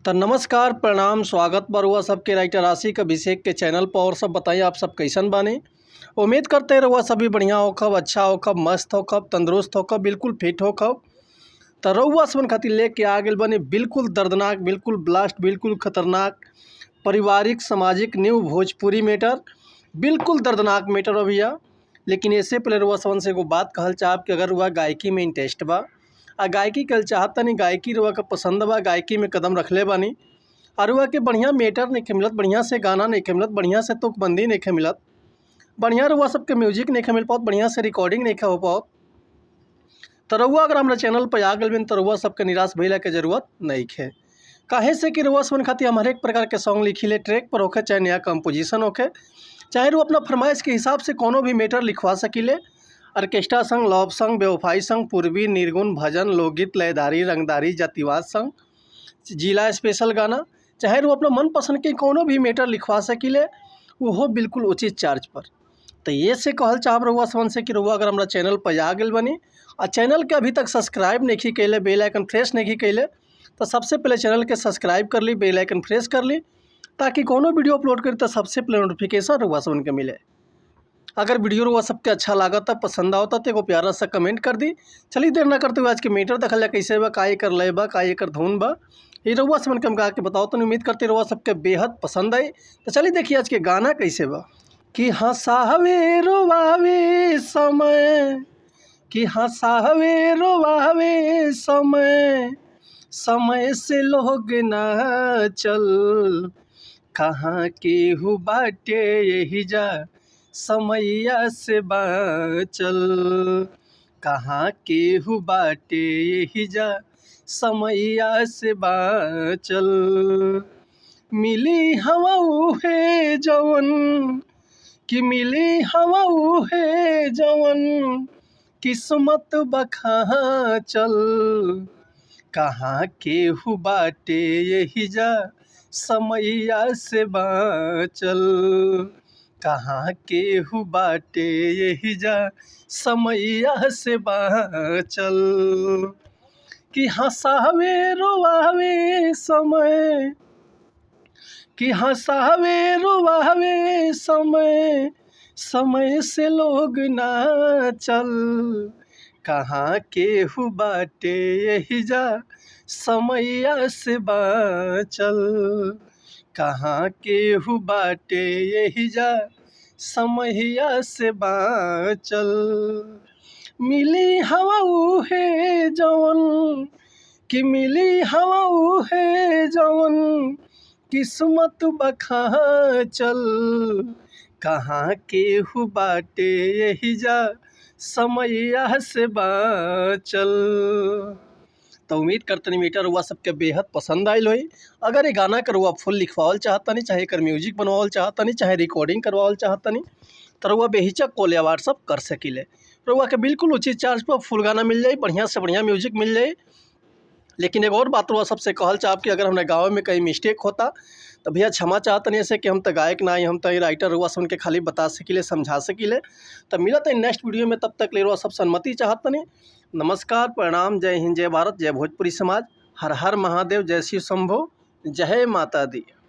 तो नमस्कार प्रणाम स्वागत बा रउआ सबके राइटर आशिक अभिषेक के चैनल पर। और सब बताइए आप सब कैसन बानी। उम्मीद करते रउआ सभी बढ़िया होखब, अच्छा होखब, मस्त होखब, तंदुरुस्त होखब, बिल्कुल फिट होखब। तो रउआ सबन खातिर लेके आ गए बने बिल्कुल दर्दनाक, बिल्कुल ब्लास्ट, बिल्कुल खतरनाक पारिवारिक सामाजिक न्यू भोजपुरी मैटर। बिल्कुल दर्दनाक मैटर हो भैया। लेकिन इससे पहले रउआ सबन से एगो बात कहल चाहब कि अगर रउआ गायकी में इंटरेस्ट बा आ गायकी कल चाहत तनी, गायकी रुआ का पसंद बा, गायकी में कदम रखले बानी और रुआ के बढ़िया मेटर नहीं मिलत, बढ़िया से गाना नहीं मिलत, बढ़िया से तुकबंदी नहीं मिलत, बढ़िया रुआ सबके म्यूजिक नहीं मिल पात, बढ़िया से रिकॉर्डिंग नहीं हो पात। तो रुआ अगर हमारे चैनल पर आ गए बिन तो रुआ सबके निराश भइला के जरूरत नहीं है। काहे से कि रुआ सबन खातिर हम हर एक प्रकार के सॉन्ग लिखिले, ट्रैक पर होखे चाहे नया कंपोजिशन होखे, चाहे रुआ अपना फरमाइश के हिसाब से कोनो भी मैटर लिखवा सकिले। ऑर्केस्ट्रा संग, लव संग, बेवफाई संग, पूर्वी, निर्गुण, भजन, लोकगीत, लयदारी, रंगदारी, जातिवाद संग, जिला स्पेशल गाना, चाहे वो अपना मन पसंद के कोनो भी मैटर लिखवा सकिले, वो बिल्कुल उचित चार्ज पर। तो ये से कहल चाहब रउआ सबन से कि रउआ अगर हमारा चैनल पर आ गए बनी और चैनल के अभी तक सब्सक्राइब नहीं कैले, बेल आइकन प्रेस नहीं कैले, तो सबसे पहले चैनल के सब्सक्राइब कर ली, बेल आइकन प्रेस कर ली, ताकि कोनो वीडियो अपलोड करी तो सबसे पहले नोटिफिकेशन रउआ सबन के मिले। अगर वीडियो रुआ सबके अच्छा लागता, पसंद आवता तो एगो प्यारा सा कमेंट कर दी। चलिए देर ना करते हुए आज के मैटर देखल जाए कैसे बा, का एकर लय बा, का एकर धुन बा, ये रउआ सबन के हम गा के बताओ। तो उम्मीद करते रउआ सबके बेहद पसंद आई। तो चलिए देखिए आज के गाना कैसे बा। कि हंसावे रोवावे समय, कि हंसावे रोवावे समय, समय से लोग ना चल, कहाँ केहू बाटे यही जा समैया से बाचल, कहाँ केहू बाटे यही जा समैया से बाचल। मिली हवा उहे जवन, कि मिली हवा उहे जवन, किस्मत बखा चल, कहाँ केहू बाटे यही जा समैया से बाचल, कहाँ केहू बाटे यही जा समैया से बाचल। कि हंसावे रोवावे समय, कि हंसावे रोवावे समय, समय से लोग ना चल, कहाँ केहू बाटे यही जा समैया से बाचल, कहाँ केहू बाटे यही जा समैया से बाचल। मिली हवा उहे जवन, कि मिली हवा उहे जवन, किस्मत बखा चल, कहाँ केहू बाटे यही जा समैया से बाचल। तो उम्मीद करतनी मीटर हुआ सबके बेहद पसंद आयल होई। अगर ये गाना के रुआ फुल लिखवावल चाहतनी, चाहे एकर म्यूजिक बनवावल चाहतनी, चाहे रिकॉर्डिंग करवावल चाहतनी, तो रुआ बेहिचक कॉल या व्हाट्सअप कर सकिले। रुआ के बिल्कुल उचित चार्ज पर फुल गाना मिल जाए, बढ़िया से बढ़िया म्यूजिक मिल जाए। लेकिन एक और बात रुआ सबसे कहल चाहब कि अगर हमारे गाँव में कहीं मिस्टेक होता तो भैया क्षमा चाहतनी, ऐसे कि हम तो गायक ना ही, हम तो राइटर रुआ सुन के खाली बता सकिले, समझा सकिले। तो मिलत है नेक्स्ट वीडियो में, तब तक ले रुआ सब सन्मति चाहतनी। नमस्कार प्रणाम, जय हिंद, जय भारत, जय भोजपुरी समाज, हर हर महादेव, जय शिव शंभो, जय माता दी।